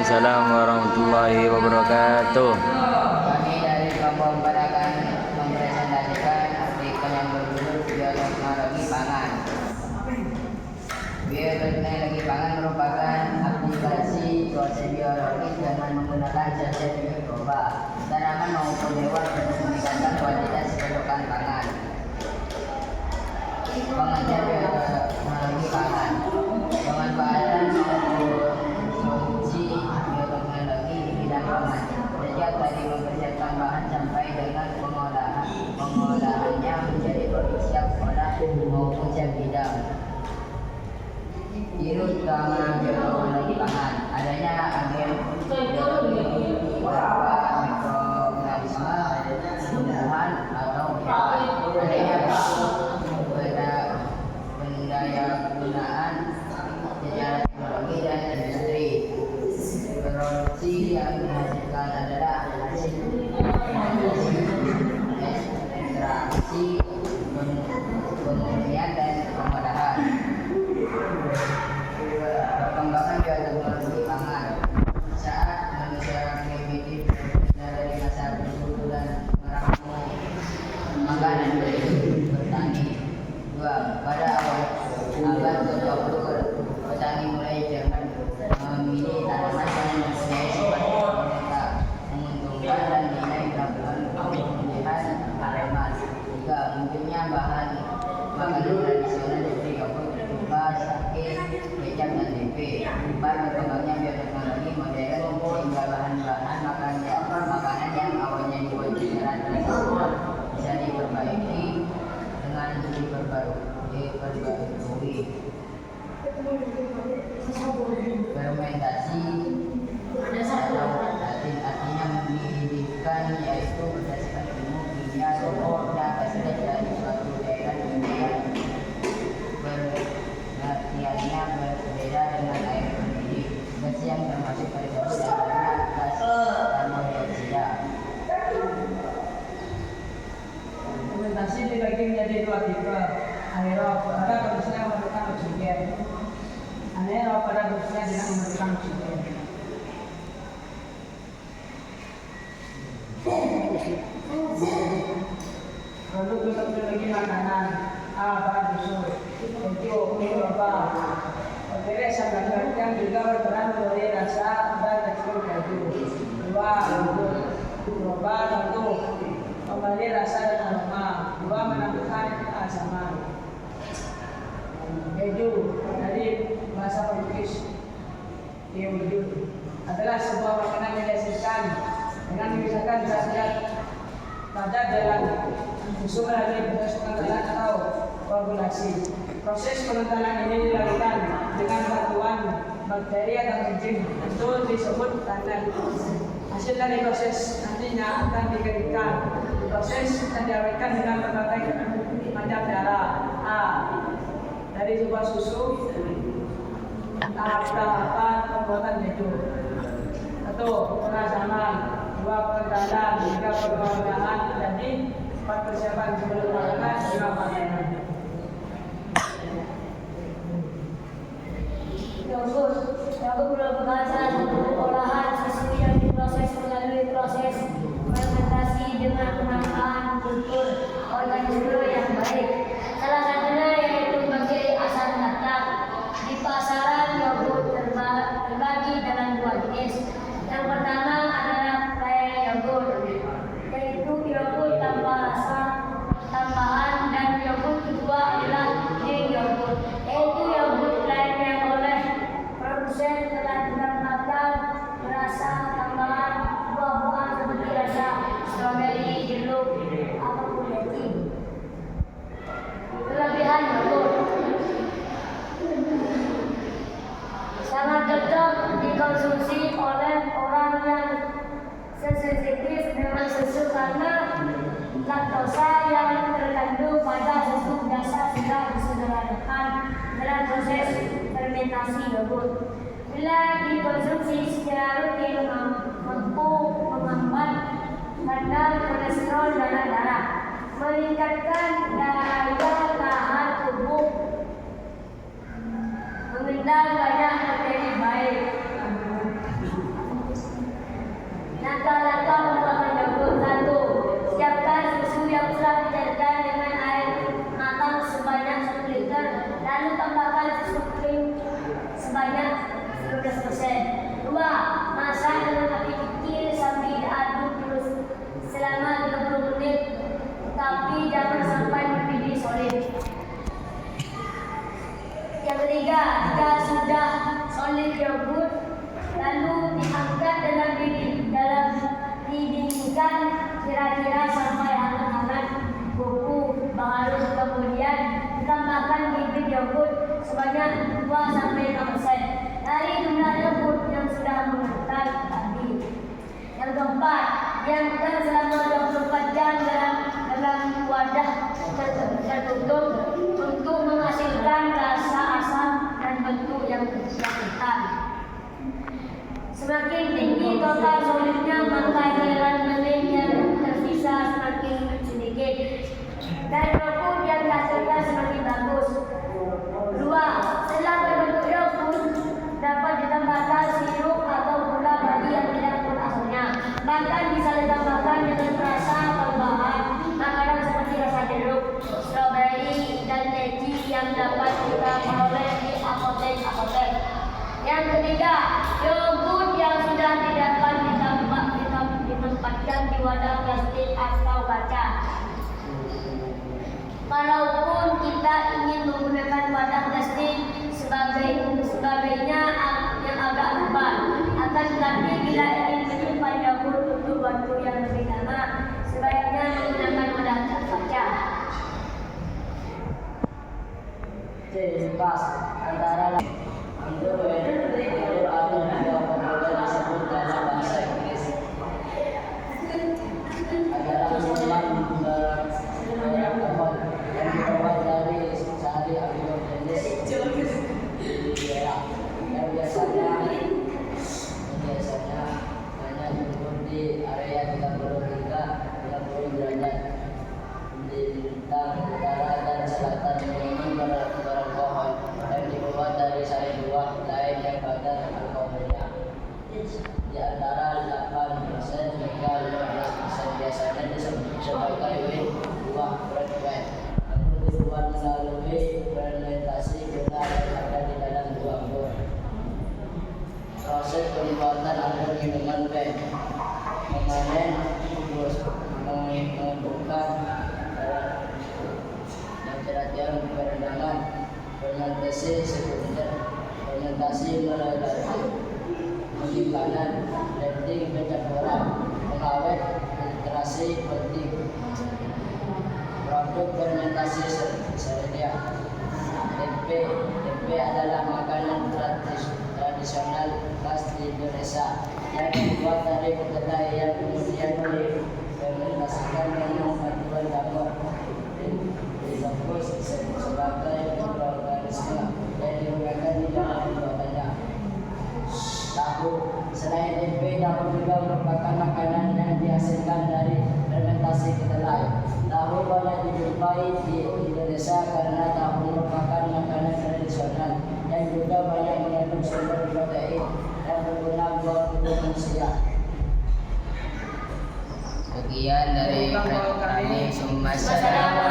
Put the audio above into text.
Waalaikumsalam warahmatullahi wabarakatuh. Kami dari kelompok akan mempresentasikan artikel yang berjudul Bioteknologi Pangan. Bioteknologi pangan merupakan aplikasi proses biologis dengan menggunakan zat-zat mikroba, tanaman maupun hewan untuk meningkatkan kualitas pasokan pangan. Pengertian bioteknologi pangan: pemanfaatan produksi bioteknologi di bidang pangan, sejak dari mempersiapkan bahan sampai dengan pengolahannya menjadi produk siap olah maupun siap bidang. Ciri utama bioteknologi pangan: adanya agen biologi berupa mikroorganisme, tumbuhan atau hewan, adanya pendayagunaan secara teknologi dan industri. Produksi yang dihasilkan adalah hasil ekstraksi, pemurnian dan pengolahan. Perkembangan bioteknologi pangan saat manusia primitif dari masa berburu dan meramu makanan bertani. Pada awal abad ke-20, petani mulai cermat memilih tanaman yang mempunyai sifat menguntungkan dan nilai melakukan pemilihan tanaman. Juga munculnya bahan makanan tradisional seperti gabus, ketumbar, sake, kecap dan tempe. Berkembangnya bioteknologi modern sehingga bahan-bahan makanan yang awalnya dibuat secara tradisional bisa diperbaiki dengan diperbarui. Fermentasi atau artinya menghidupkan, yaitu berdasarkan ilmu kimia suhu dan hasil dari suatu daerah yang pengertiannya berbeda dengan air mendidih. Gas yang termasuk tersebut adalah gas karbon dioksida. Fermentasi dibagi menjadi dua tipe: aerob pada prosesnya memerlukan oksigen, anaerob pada prosesnya tidak memerlukan oksigen. Produk bioteknologi makanan: A. Bahan busuk, yaitu mikroba. Bakteri sangat yang juga berperan memberi rasa dan tekstur keju. 2. Mikroba untuk memberi rasa dan aroma. 2. Menambahkan keasaman. Keju dari bahasa Portugis queijo adalah sebuah makanan yang dihasilkan dengan memisahkan zat-zat padat dalam susu melalui proses pengentalan atau koagulasi. Proses pengentalan ini dilakukan dengan bantuan bakteri atau enzim, itu disebut tandan. Hasil dari proses nantinya akan dikeringkan, diproses dan diawetkan dengan berbagai macam cara. A. Dari sebuah susu, tahap-tahapan pembuatan keju. 1. Perasaman, 2. Pengentalan, 3. pengolahan, jadi 4. Persiapan sebelum makanan, 5. panen. Yogurt merupakan salah satu olahan susu yang diproses melalui proses fermentasi dengan penambahan kultur organisme yang baik. Salah satunya yaitu bakteri asam laktat. Di pasaran yogurt terbagi dalam dua jenis. Yang pertama adalah plain yogurt, yaitu yogurt tanpa rasa tambahan, dan yogurt kedua adalah plain yogurt, yaitu yogurt plain yang oleh produsen telah ditambahkan rasa tambahan buah-buahan seperti rasa stroberi, jeruk, ataupun lettuce. Kelebihan yogurt: sangat cocok dikonsumsi oleh orang yang sensitif dengan susu karena laktosa yang terkandung pada susu biasa sudah disederhanakan dalam proses fermentasi yogurt. Bila dikonsumsi secara rutin, mampu menghambat kadar kolesterol dalam darah, meningkatkan daya tahan tubuh, mengundang banyak bakteri baik. ketiga, jika sudah solid yogurt, lalu diangkat dalam didinginkan kira-kira sampai hangat-hangat buku baru, kemudian ditambahkan bibit yogurt sebanyak 2-5% dari jumlah yogurt yang sudah mengental tadi. Yang keempat, diamkan selama 24 jam dalam wadah tertutup untuk menghasilkan rasa asam dan bentuk yang hitam. Semakin tinggi total solidnya, maka cairan bening yang tersisa semakin sedikit dan yogurt yang dihasilkan semakin bagus. 2. Setelah terbentuk yogurt, dapat ditambahkan sirup atau gula bagi yang tidak berasnya. Bahkan bisa ditambahkan dengan rasa tambahan makanan seperti rasa jeruk, stroberi, dan leci yang dapat kita peroleh di apotek-apotek. Yang ketiga, yogurt yang sudah tidak ditempatkan di wadah plastik atau kaca. Kalaupun kita ingin menggunakan wadah plastik sebagainya yang agak lebar, akan tetapi bila ingin menyimpan yogurt untuk waktu yang lebih lama, sebaiknya menggunakan wadah kaca. Pas antara itu atau dua pemuda disebut dalam bahasa Inggris adalah minuman beralkohol yang dibuat dari sari agrobiogenis yang biasanya hanya tumbuh di area 30 hingga 30 derajat di bintang utara dan selatan. Minuman beralkohol yang dibuat dari sari buah lain yang kadar alkoholnya di antara 8% hingga 15%, biasanya disebut sebagai wine buah red wine. Namun dibuat melalui fermentasi gula yang ada di dalam buah buah. Proses pembuatan agar minuman wine memanen, mengumpulkan dan terakhir perendaman, fermentasi sekunder, fermentasi melalui penyimpanan, blending, pencampuran, pengawet, filtrasi penting. Produk fermentasi seredia. Tempe adalah makanan tradisional khas di Indonesia yang dibuat dari kedelai yang kemudian difermentasikan dengan bantuan jamur dibungkus sebagai mikroorganisme yang digunakan di dalam pembuatannya. Tahu, selain tempe, tahu juga merupakan makanan yang dihasilkan dari fermentasi kedelai. Tahu banyak dijumpai di Indonesia karena tahu merupakan makanan tradisional yang juga banyak mengandung sumber protein yang berguna buat tubuh manusia. Sekian dari kami. Assalamualaikum.